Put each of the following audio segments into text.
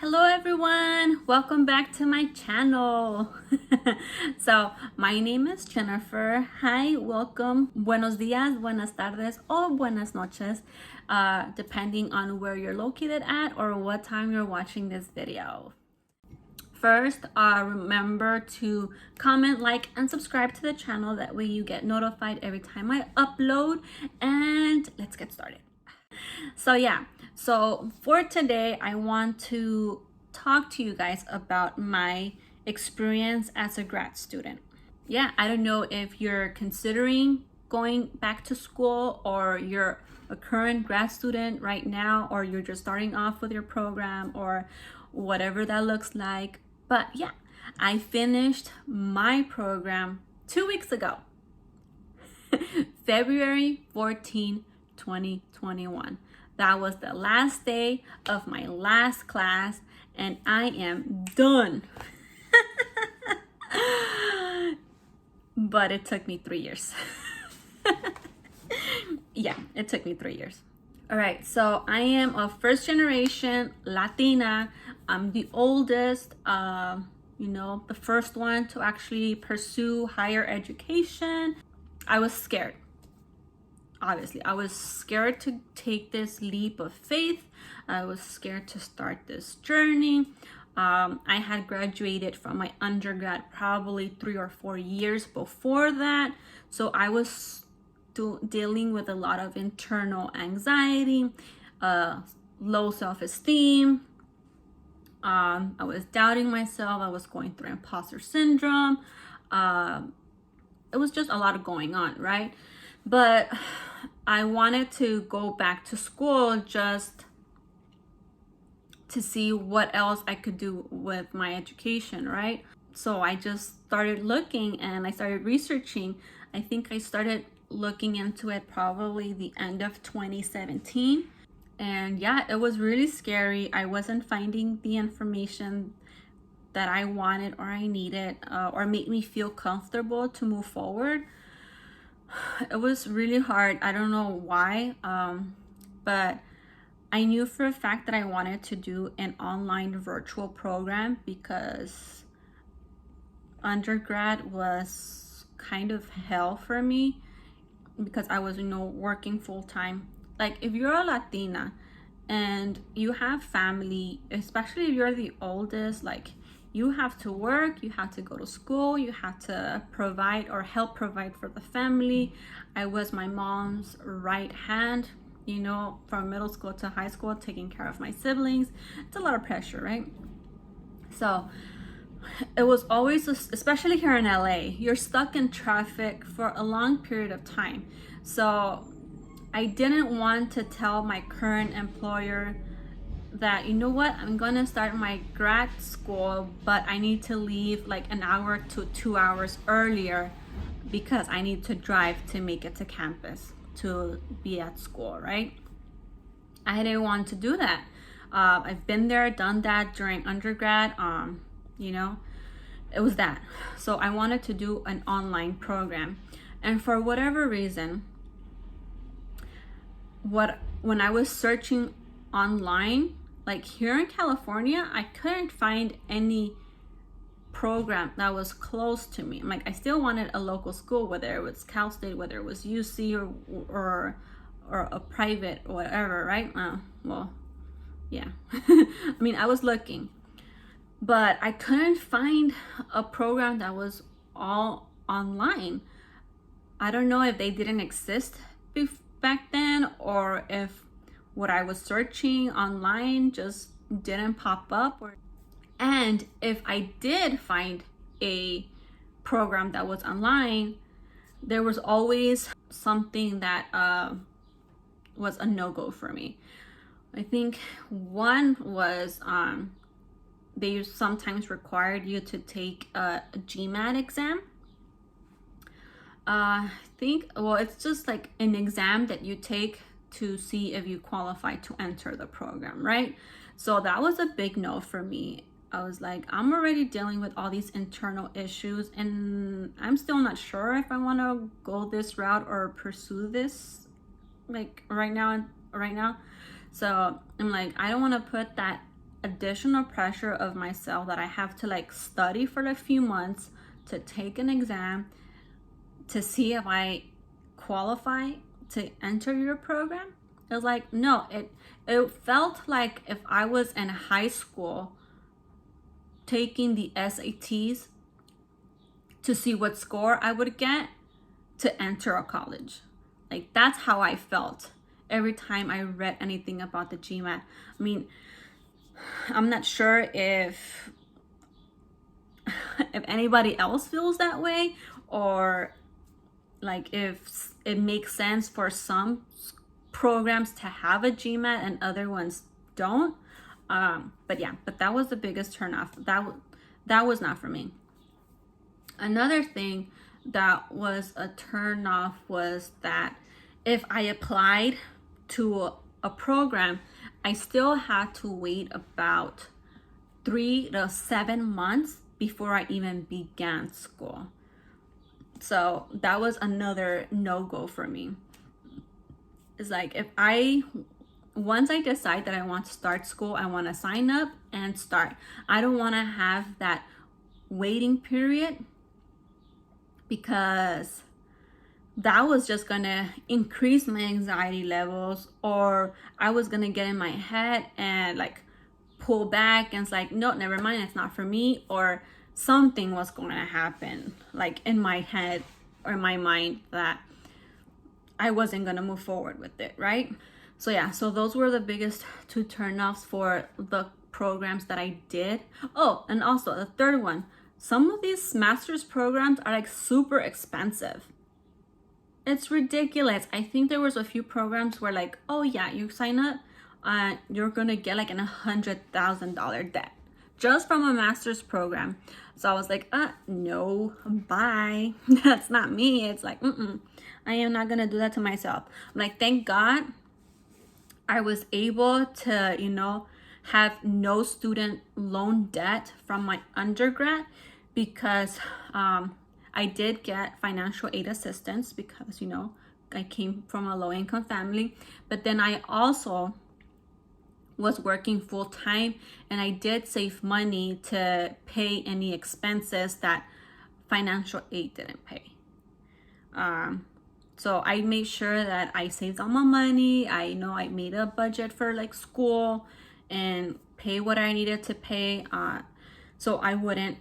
Hello everyone, welcome back to my channel. So my name is Jennifer. Hi, welcome. Buenos dias, buenas tardes, or buenas noches, depending on where you're located at or what time you're watching this video. First, remember to comment, like, and subscribe to the channel. That way you get notified every time I upload. And let's get started. So for today, I want to talk to you guys about my experience as a grad student. I don't know if you're considering going back to school, or you're a current grad student right now, or you're just starting off with your program, or whatever that looks like. But yeah, I finished my program 2 weeks ago, February 14, 2021. That was the last day of my last class, and I am done. But it took me 3 years. Yeah, it took me 3 years. All right, so I am a first generation Latina. I'm the oldest, the first one to actually pursue higher education. I was scared. Obviously, I was scared to take this leap of faith. I was scared to start this journey. I had graduated from my undergrad probably 3 or 4 years before that. So I was dealing with a lot of internal anxiety, low self-esteem. I was doubting myself. I was going through imposter syndrome. It was just a lot going on, right? But I wanted to go back to school just to see what else I could do with my education, right? So I just started looking and I started researching. I think I started looking into it probably the end of 2017. And yeah, it was really scary. I wasn't finding the information that I wanted or I needed, or made me feel comfortable to move forward. It was really hard. I don't know why, but I knew for a fact that I wanted to do an online virtual program, because undergrad was kind of hell for me, because I was, working full time. Like, if you're a Latina and you have family, especially if you're the oldest, like, you have to work, you have to go to school, you have to provide or help provide for the family. I was my mom's right hand, from middle school to high school, taking care of my siblings. It's a lot of pressure, right? So it was always, especially here in LA, you're stuck in traffic for a long period of time. So I didn't want to tell my current employer that, you know what, I'm gonna start my grad school, but I need to leave like an hour to 2 hours earlier, because I need to drive to make it to campus to be at school, right? I didn't want to do that. I've been there, done that during undergrad. It was that. So I wanted to do an online program, and for whatever reason, when I was searching online, like here in California, I couldn't find any program that was close to me. Like, I still wanted a local school, whether it was Cal State, whether it was UC, or a private or whatever, right? I mean, I was looking, but I couldn't find a program that was all online. I don't know if they didn't exist back then, or if what I was searching online just didn't pop up. And if I did find a program that was online, there was always something that was a no-go for me. I think one was they sometimes required you to take a GMAT exam. It's just like an exam that you take to see if you qualify to enter the program, right? So that was a big no for me. I was like, I'm already dealing with all these internal issues, and I'm still not sure if I want to go this route or pursue this, like right now. So I'm like, I don't want to put that additional pressure of myself that I have to like study for a few months to take an exam to see if I qualify to enter your program. It was like, no, it felt like if I was in high school taking the SATs to see what score I would get to enter a college. Like, that's how I felt every time I read anything about the GMAT. I mean, I'm not sure if anybody else feels that way, or like if it makes sense for some programs to have a GMAT and other ones don't. But that was the biggest turnoff. That was not for me. Another thing that was a turnoff was that if I applied to a program, I still had to wait about 3 to 7 months before I even began school. So that was another no-go for me. It's like, once I decide that I want to start school, I want to sign up and start. I don't want to have that waiting period, because that was just gonna increase my anxiety levels, or I was gonna get in my head and like pull back and it's like, no, never mind, it's not for me, or something was going to happen like in my head or in my mind that I wasn't gonna move forward with it, right? So those were the biggest two turnoffs for the programs that I did. Oh, and also the third one, some of these master's programs are like super expensive. It's ridiculous. I think there was a few programs where like, oh yeah, you sign up, you're gonna get like $100,000 debt just from a master's program. So I was like, no, bye. That's not me. It's like, I am not gonna do that to myself. I'm like, thank God I was able to, have no student loan debt from my undergrad, because I did get financial aid assistance because, I came from a low income family. But then I also was working full time, and I did save money to pay any expenses that financial aid didn't pay. So I made sure that I saved all my money. I made a budget for like school and pay what I needed to pay, so I wouldn't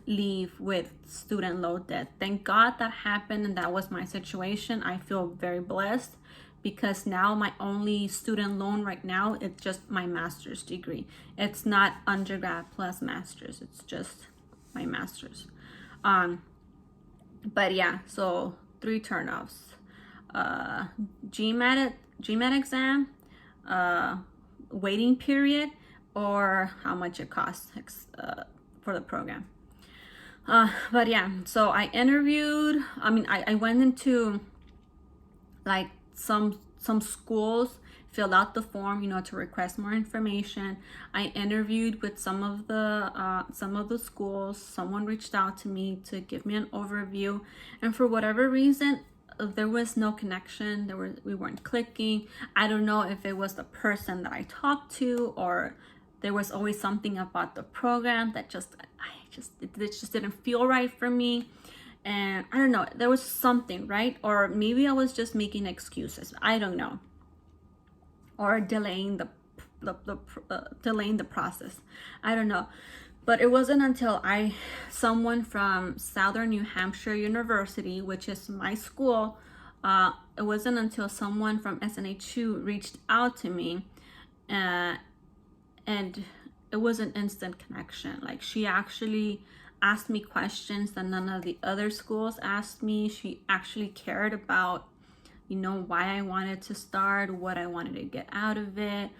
leave with student loan debt. Thank God that happened, and that was my situation. I feel very blessed, because now my only student loan right now, it's just my master's degree. It's not undergrad plus master's, it's just my master's. But yeah, so 3 turnoffs. GMAT exam, waiting period, or how much it costs for the program. But yeah, so I interviewed, I went into like some schools, filled out the form, to request more information. I interviewed with some of the schools. Someone reached out to me to give me an overview, and for whatever reason, there was no connection. We weren't clicking. I don't know if it was the person that I talked to, or there was always something about the program that it just didn't feel right for me. And I don't know, there was something, right? Or maybe I was just making excuses. I don't know. Or delaying the process. I don't know. But it wasn't until someone from Southern New Hampshire University, which is my school, it wasn't until someone from SNHU reached out to me, and it was an instant connection. Like, she actually asked me questions that none of the other schools asked me. She actually cared about, why I wanted to start, what I wanted to get out of it.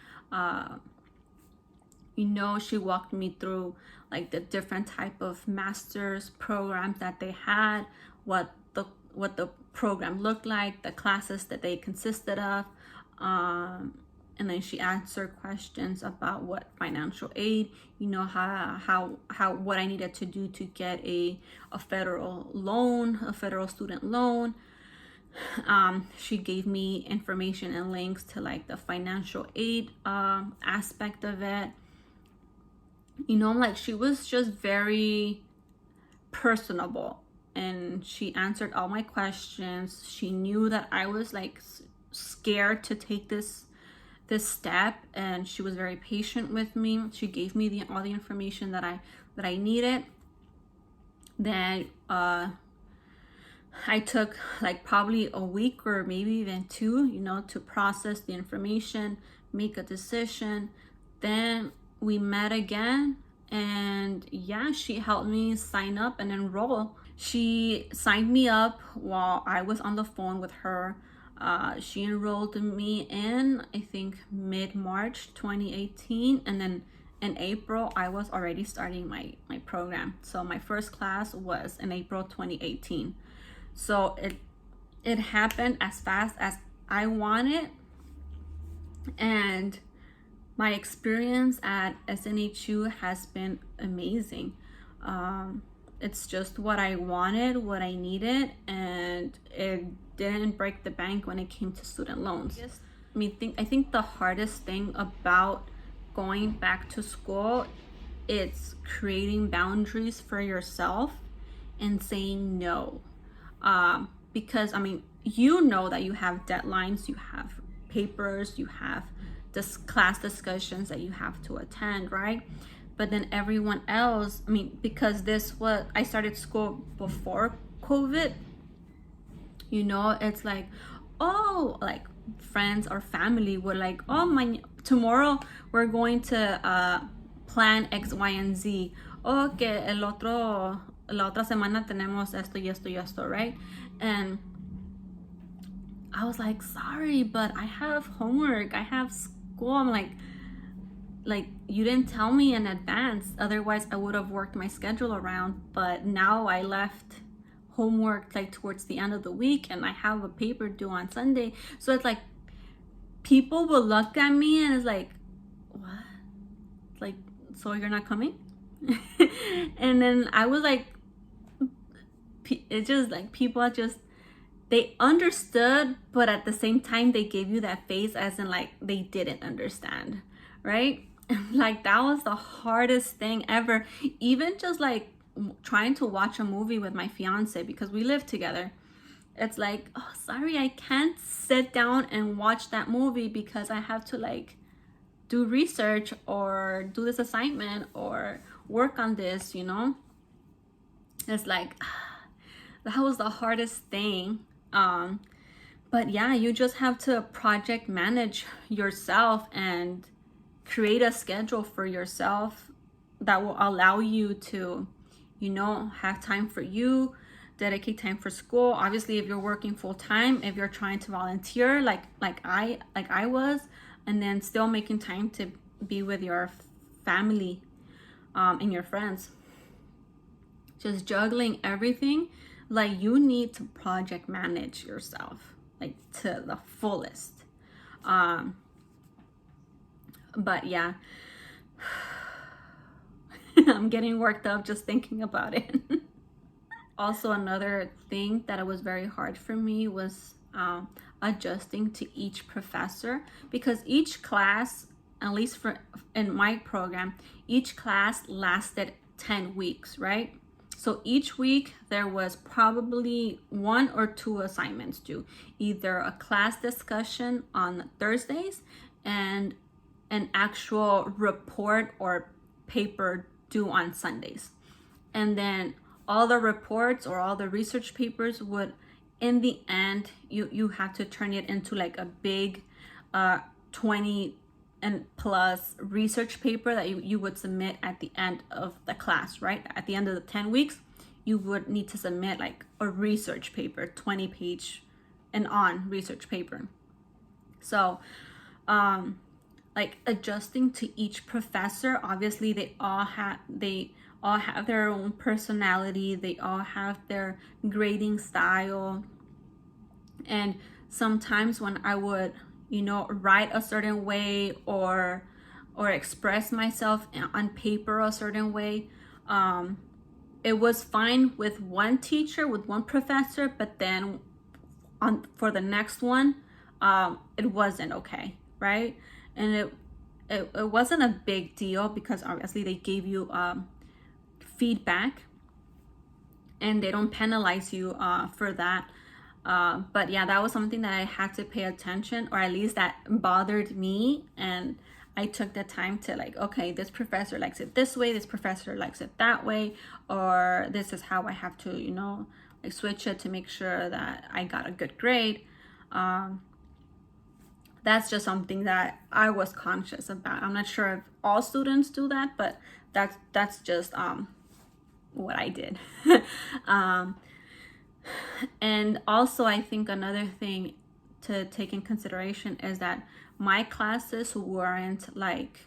She walked me through like the different type of master's programs that they had, what the program looked like, the classes that they consisted of, and then she answered questions about what financial aid, how what I needed to do to get a federal loan, a federal student loan. She gave me information and links to like the financial aid aspect of it. you know, like she was just very personable, and she answered all my questions. She knew that I was like scared to take this step, and she was very patient with me. She gave me all the information that I needed. Then I took like probably a week or maybe even 2, you know, to process the information, make a decision. Then we met again, and yeah, she helped me sign up and enroll. She signed me up while I was on the phone with her. She enrolled me in, I think, mid-March 2018, and then in April I was already starting my program. So my first class was in April 2018. So it happened as fast as I wanted, and my experience at SNHU has been amazing. It's just what I wanted, what I needed, and it didn't break the bank when it came to student loans. I think the hardest thing about going back to school, it's creating boundaries for yourself and saying no. Because I mean, you know that you have deadlines, you have papers, you have this class discussions that you have to attend, right? But then everyone else, I mean, because I started school before COVID, you know, it's like, oh, like friends or family were like, oh, tomorrow we're going to plan X, Y, and Z. Oh, que la otra semana tenemos esto y esto y esto, right? And I was like, sorry, but I have homework, I have school. I'm like you didn't tell me in advance, otherwise I would have worked my schedule around. But now I left homework like towards the end of the week, and I have a paper due on Sunday. So it's like people will look at me and it's like, what? Like, so you're not coming? And then I was like, it's just like people just, they understood, but at the same time they gave you that face as in like they didn't understand, right? Like that was the hardest thing ever. Even just like trying to watch a movie with my fiance, because we live together, it's like, oh, sorry, I can't sit down and watch that movie because I have to like do research or do this assignment or work on this, you know. It's like that was the hardest thing. But yeah, you just have to project manage yourself and create a schedule for yourself that will allow you to, you know, have time for you, dedicate time for school. Obviously, if you're working full time, if you're trying to volunteer like I was, and then still making time to be with your family and your friends. Just juggling everything, like you need to project manage yourself like to the fullest. But yeah, I'm getting worked up just thinking about it. Also, another thing that was very hard for me was adjusting to each professor, because each class, at least in my program, each class lasted 10 weeks, right? So each week there was probably 1 or 2 assignments due, either a class discussion on Thursdays and an actual report or paper due on Sundays. And then all the reports or all the research papers would, in the end, you have to turn it into like a big 20 and plus research paper that you would submit at the end of the class, right? At the end of the 10 weeks, you would need to submit like a research paper, 20-page and on research paper. So like adjusting to each professor, obviously they all have their own personality, they all have their grading style. And sometimes when I would, you know, write a certain way or express myself on paper a certain way, it was fine with one teacher, with one professor, but then for the next one, it wasn't okay, right? And it wasn't a big deal because obviously they gave you feedback and they don't penalize you for that. But yeah, that was something that I had to pay attention, or at least that bothered me. And I took the time to like, okay, this professor likes it this way, this professor likes it that way, or this is how I have to, you know, like switch it to make sure that I got a good grade. That's just something that I was conscious about. I'm not sure if all students do that, but that's just what I did. And also, I think another thing to take in consideration is that my classes weren't like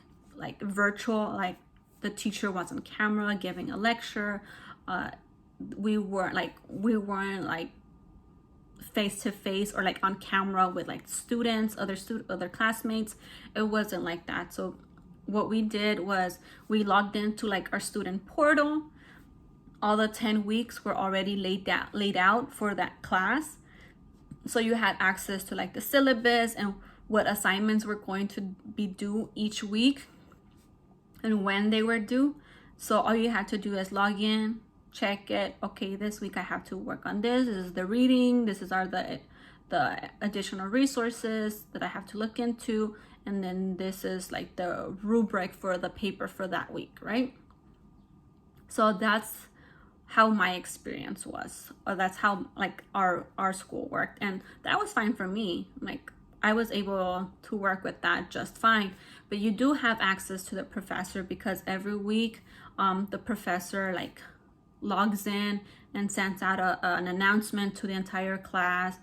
virtual, like the teacher was on camera giving a lecture. We weren't like face to face or like on camera with like students, other classmates. It wasn't like that. So what we did was we logged into like our student portal. All the 10 weeks were already laid out for that class. So you had access to like the syllabus and what assignments were going to be due each week and when they were due. So all you had to do is log in, check it. Okay, this week I have to work on this. This is the reading. This is the additional resources that I have to look into. And then this is like the rubric for the paper for that week, right? So that's how my experience was, or that's how like our school worked, and that was fine for me. Like I was able to work with that just fine. But you do have access to the professor because every week the professor like logs in and sends out an announcement to the entire class.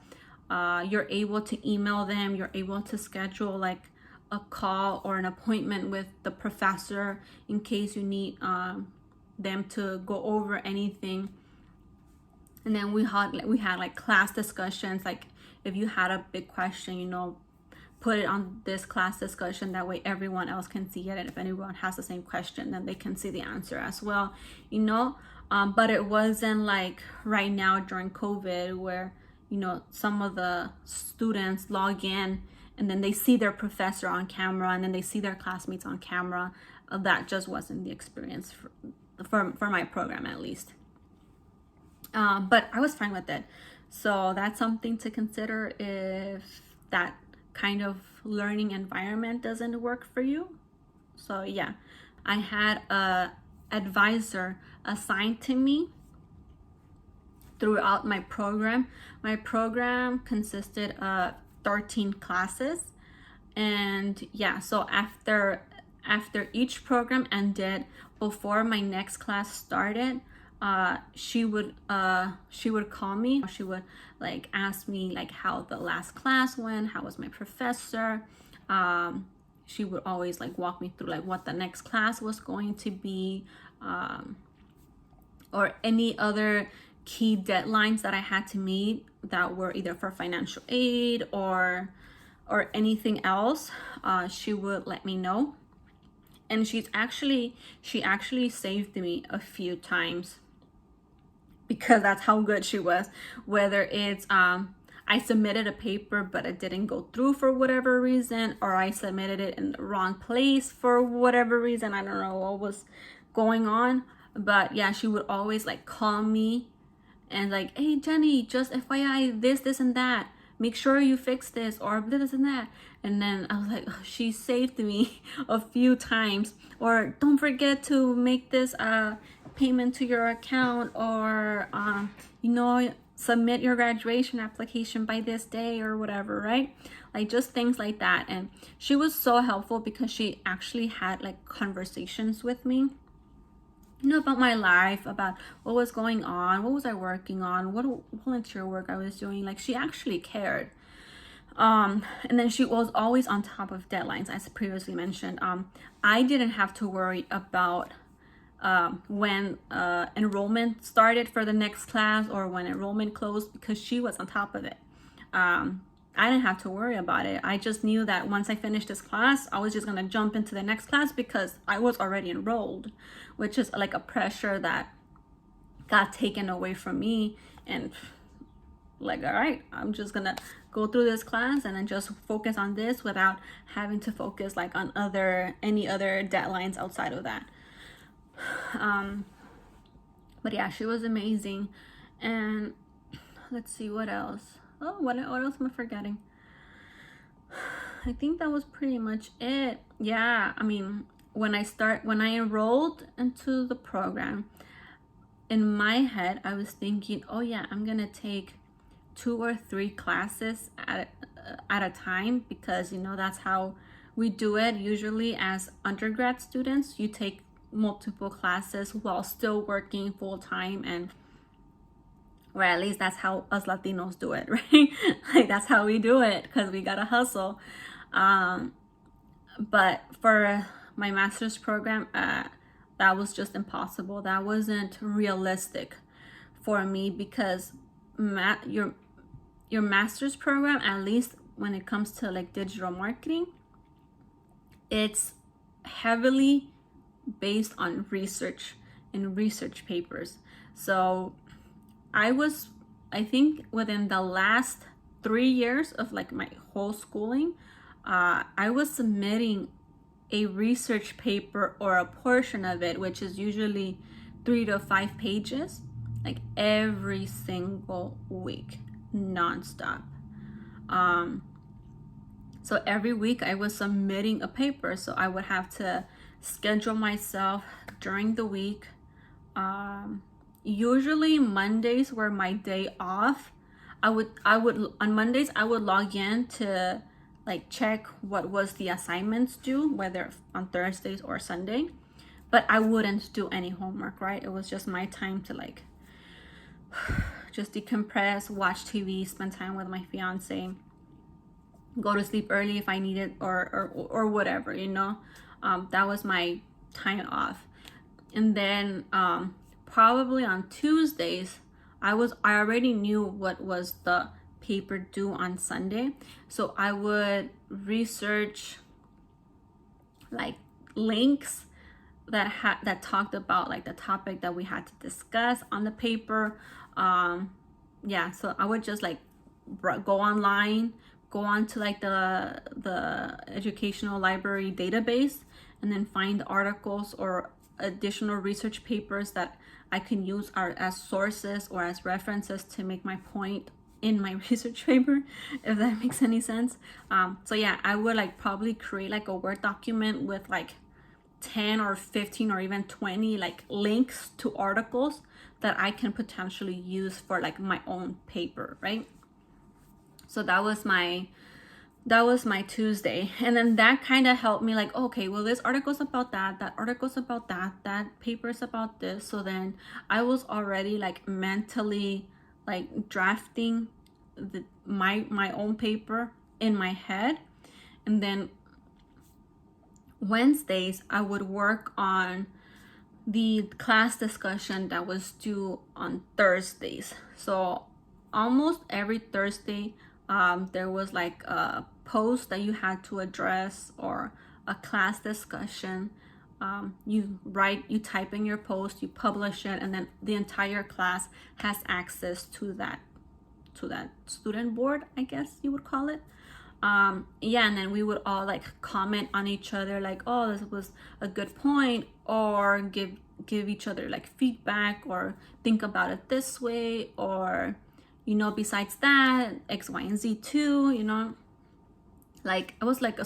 You're able to email them, you're able to schedule like a call or an appointment with the professor in case you need them to go over anything. And then we had like class discussions, like if you had a big question, you know, put it on this class discussion, that way everyone else can see it, and if anyone has the same question then they can see the answer as well, you know. But it wasn't like right now during COVID where, you know, some of the students log in and then they see their professor on camera and then they see their classmates on camera. That just wasn't the experience for my program, at least. But I was fine with it. So that's something to consider if that kind of learning environment doesn't work for you. So yeah, I had a advisor assigned to me throughout my program. My program consisted of 13 classes. And yeah, so after each program ended, before my next class started, she would call me. She would like ask me like how the last class went, how was my professor. She would always like walk me through like what the next class was going to be, or any other key deadlines that I had to meet that were either for financial aid or anything else. She would let me know. And she actually saved me a few times because that's how good she was. Whether it's I submitted a paper but it didn't go through for whatever reason, or I submitted it in the wrong place for whatever reason. I don't know what was going on, but yeah, she would always like call me and like, hey Jenny, just FYI, this and that, make sure you fix this, or this and that. And then I was like, oh, she saved me a few times. Or don't forget to make this payment to your account, or you know, submit your graduation application by this day or whatever, right? Like just things like that. And she was so helpful because she actually had like conversations with me, you know, about my life, about what was going on, what was I working on, what volunteer work I was doing. Like she actually cared. And then she was always on top of deadlines, as previously mentioned. I didn't have to worry about when enrollment started for the next class or when enrollment closed, because she was on top of it. I didn't have to worry about it. I just knew that once I finished this class, I was just gonna jump into the next class because I was already enrolled, which is like a pressure that got taken away from me. And like, all right, I'm just gonna go through this class and then just focus on this without having to focus like on any other deadlines outside of that. But yeah, she was amazing. And let's see what else. Oh, what else am I forgetting? I think that was pretty much it. Yeah, I mean, when I enrolled into the program, in my head, I was thinking, oh yeah, I'm gonna take 2 or 3 classes at a time, because you know that's how we do it usually as undergrad students. You take multiple classes while still working full-time, and or at least that's how us Latinos do it, right? Like that's how we do it, because we gotta hustle. But for my master's program, that was just impossible. That wasn't realistic for me, because your master's program, at least when it comes to like digital marketing, it's heavily based on research and research papers. So I think within the last 3 years of like my whole schooling, I was submitting a research paper or a portion of it, which is usually 3 to 5 pages, like every single week, nonstop. So every week I was submitting a paper, so I would have to schedule myself during the week. Usually Mondays were my day off. I would on Mondays I would log in to like check what was the assignments due, whether on Thursdays or Sunday, but I wouldn't do any homework, right? It was just my time to like just decompress, watch TV, spend time with my fiance, go to sleep early if I needed, or whatever, you know. That was my time off. And then probably on Tuesdays, I already knew what was the paper due on Sunday, so I would research like links that talked about like the topic that we had to discuss on the paper. Yeah, so I would just like go online, go on to like the educational library database, and then find articles or additional research papers that I can use as sources or as references to make my point in my research paper, if that makes any sense. So yeah, I would like probably create like a Word document with like 10 or 15 or even 20 like links to articles that I can potentially use for like my own paper, right? So that was my Tuesday. And then that kind of helped me like, okay, well, this article's about that article's about that paper's about this. So then I was already like mentally like drafting my own paper in my head. And then Wednesdays I would work on the class discussion that was due on Thursdays. So almost every Thursday there was like a post that you had to address or a class discussion. You type in your post, you publish it, and then the entire class has access to that student board, I guess you would call it. Yeah, and then we would all like comment on each other, like, oh, this was a good point, or give each other like feedback, or think about it this way, or you know, besides that, X, Y, and Z too, you know. Like it was like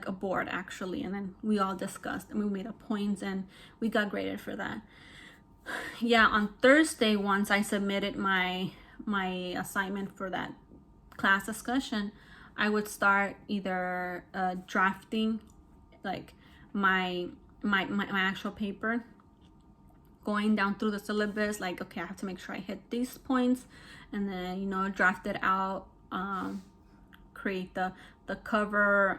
a board actually, and then we all discussed and we made up points and we got graded for that. Yeah, on Thursday, once I submitted my assignment for that class discussion, I would start either drafting like my actual paper, going down through the syllabus, like, okay, I have to make sure I hit these points, and then, you know, draft it out, create the cover,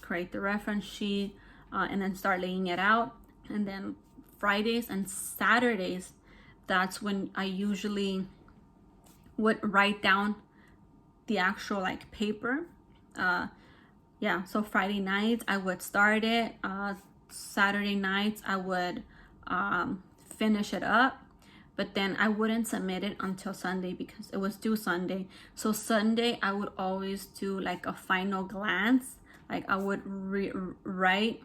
create the reference sheet, and then start laying it out. And then Fridays and Saturdays, that's when I usually would write down the actual like paper. Yeah, so Friday nights I would start it. Saturday nights I would finish it up. but then I wouldn't submit it until Sunday because it was due Sunday. So Sunday I would always do like a final glance. Like I would reread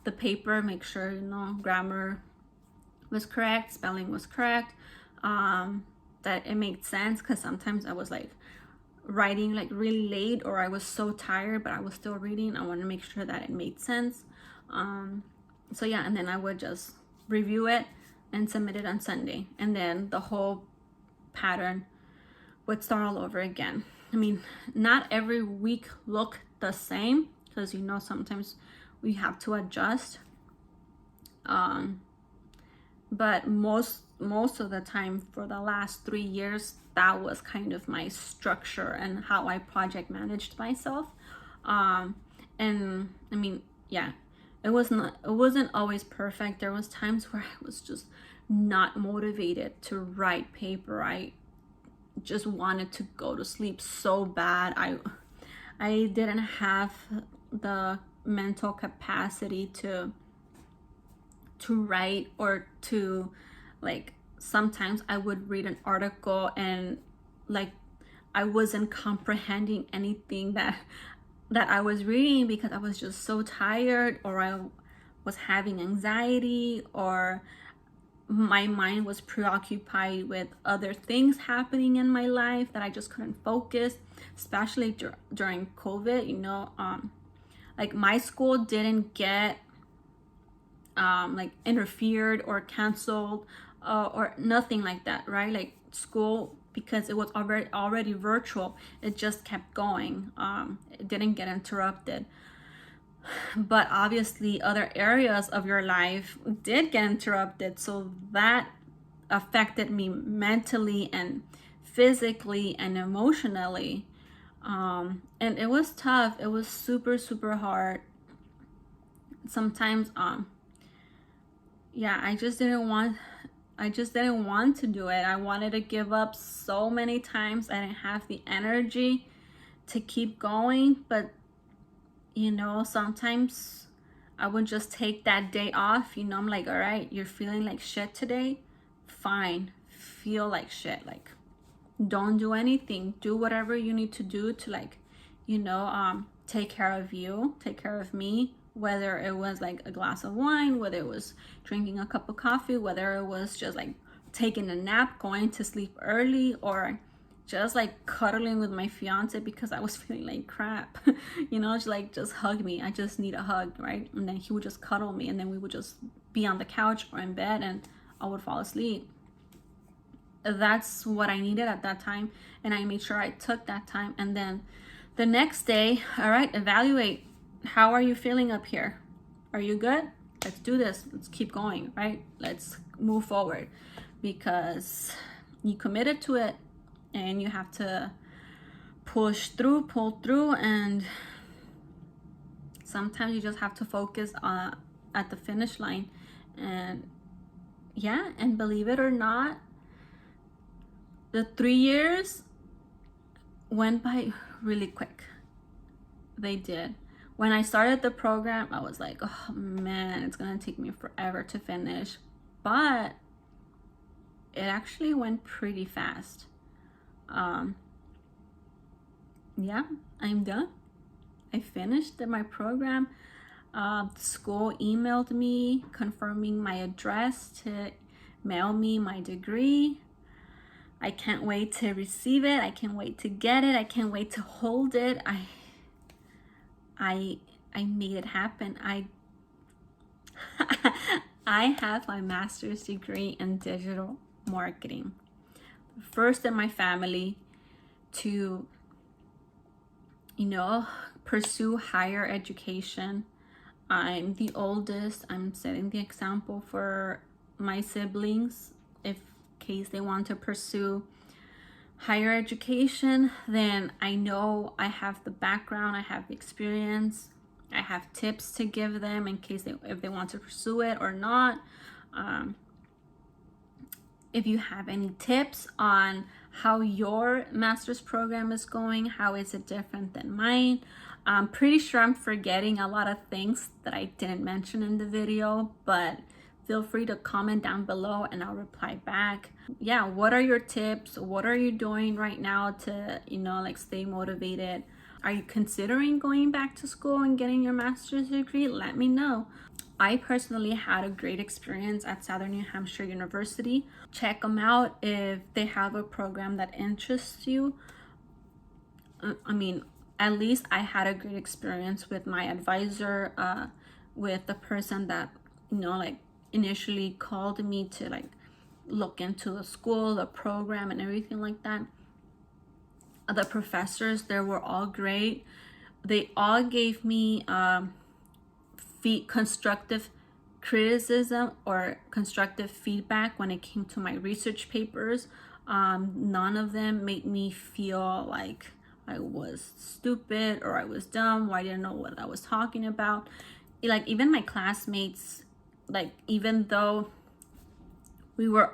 the paper, make sure, you know, grammar was correct, spelling was correct, that it made sense, because sometimes I was like writing like really late, or I was so tired but I was still reading. I wanted to make sure that it made sense. So yeah, and then I would just review it and submit it on Sunday, and then the whole pattern would start all over again. I mean, not every week looked the same, because, you know, sometimes we have to adjust, but most of the time for the last 3 years, that was kind of my structure and how I project managed myself. And I mean, yeah, it wasn't always perfect. There was times where I was just not motivated to write paper. I just wanted to go to sleep so bad. I didn't have the mental capacity to write, or to, like, sometimes I would read an article and like I wasn't comprehending anything that I was reading, because I was just so tired, or I was having anxiety, or my mind was preoccupied with other things happening in my life that I just couldn't focus, especially during COVID, you know. Like my school didn't get like interfered or canceled, or nothing like that, right? Like school, because it was already virtual, it just kept going. It didn't get interrupted. But obviously other areas of your life did get interrupted, so that affected me mentally and physically and emotionally. And it was tough. It was super hard. Sometimes yeah, I just didn't want to do it. I wanted to give up so many times. I didn't have the energy to keep going, but you know, sometimes I would just take that day off. You know, I'm like, all right, you're feeling like shit today, fine, feel like shit, like don't do anything, do whatever you need to do to, like, you know, take care of you, take care of me, whether it was like a glass of wine, whether it was drinking a cup of coffee, whether it was just like taking a nap, going to sleep early, or just like cuddling with my fiance because I was feeling like crap. You know, just hug me, I just need a hug, right? And then he would just cuddle me, and then we would just be on the couch or in bed, and I would fall asleep. That's what I needed at that time, and I made sure I took that time. And then the next day, all right, evaluate. How are you feeling up here? Are you good? Let's do this. Let's keep going, right? Let's move forward, because you committed to it, and you have to pull through, and sometimes you just have to focus at the finish line. And yeah, and believe it or not, the 3 years went by really quick. They did. When I started the program, I was like, oh man, it's gonna take me forever to finish. But it actually went pretty fast. Yeah, I'm done. I finished my program. The school emailed me confirming my address to mail me my degree. I can't wait to receive it. I can't wait to get it. I can't wait to hold it. I made it happen. I have my master's degree in digital marketing. First in my family to, you know, pursue higher education. I'm the oldest. I'm setting the example for my siblings. If case they want to pursue higher education, then I know I have the background, I have the experience, I have tips to give them in case if they want to pursue it or not. If you have any tips on how your master's program is going, how is it different than mine? I'm pretty sure I'm forgetting a lot of things that I didn't mention in the video, but feel free to comment down below and I'll reply back. Yeah, what are your tips? What are you doing right now to, like stay motivated? Are you considering going back to school and getting your master's degree? Let me know. I personally had a great experience at Southern New Hampshire University. Check them out if they have a program that interests you. I mean, at least I had a great experience with my advisor, with the person that, like initially called me to like look into the school, the program and everything like that. The professors, they were all great. They all gave me constructive criticism or constructive feedback when it came to my research papers. None of them made me feel like I was stupid or I was dumb or I didn't know what I was talking about. Like even my classmates, like even though we were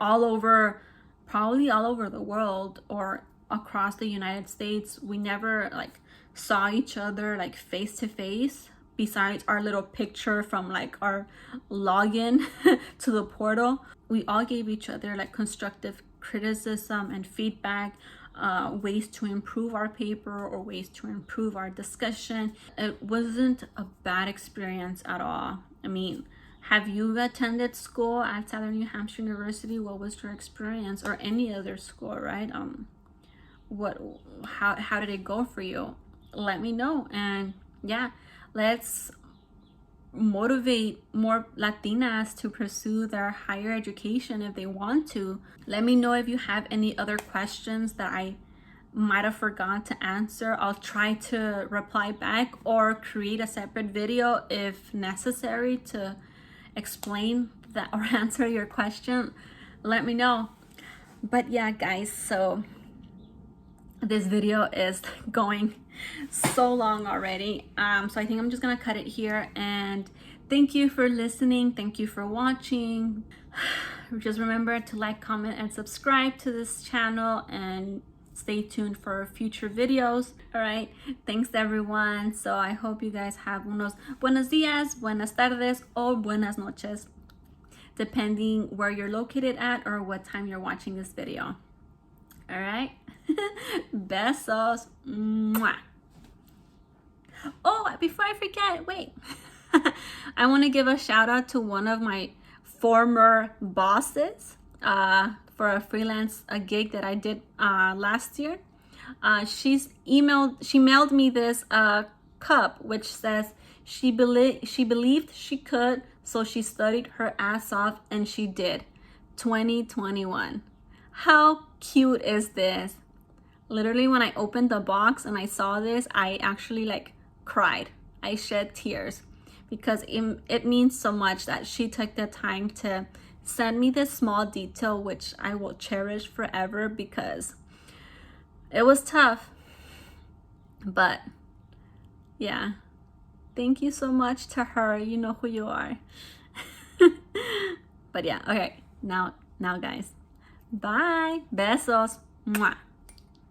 probably all over the world or across the United States, we never like saw each other like face to face, besides our little picture from like our login to the portal. We all gave each other like constructive criticism and feedback, ways to improve our paper or ways to improve our discussion. It wasn't a bad experience at all. I mean, have you attended school at Southern New Hampshire University? What was your experience, or any other school, right? How did it go for you? Let me know. And yeah, let's motivate more Latinas to pursue their higher education if they want to. Let me know if you have any other questions that I might have forgot to answer. I'll try to reply back or create a separate video if necessary to explain that or answer your question. Let me know. But yeah, guys, so this video is going so long already, so I think I'm just gonna cut it here. And thank you for listening, thank you for watching. Just remember to like, comment and subscribe to this channel, and stay tuned for future videos. All right, thanks everyone. So I hope you guys have unos buenos dias, buenas tardes, or buenas noches, depending where you're located at or what time you're watching this video. All right. Besos. Mwah. Oh, before I forget, wait. I want to give a shout out to one of my former bosses for a freelance gig that I did last year. She mailed me this cup which says she believed she could, so she studied her ass off, and she did. 2021. How cute is this? Literally, when I opened the box and I saw this, I actually like cried. I shed tears because it means so much that she took the time to send me this small detail, which I will cherish forever, because it was tough. But yeah, thank you so much to her. You know who you are. But yeah, okay, now guys, bye. Besos. Mwah.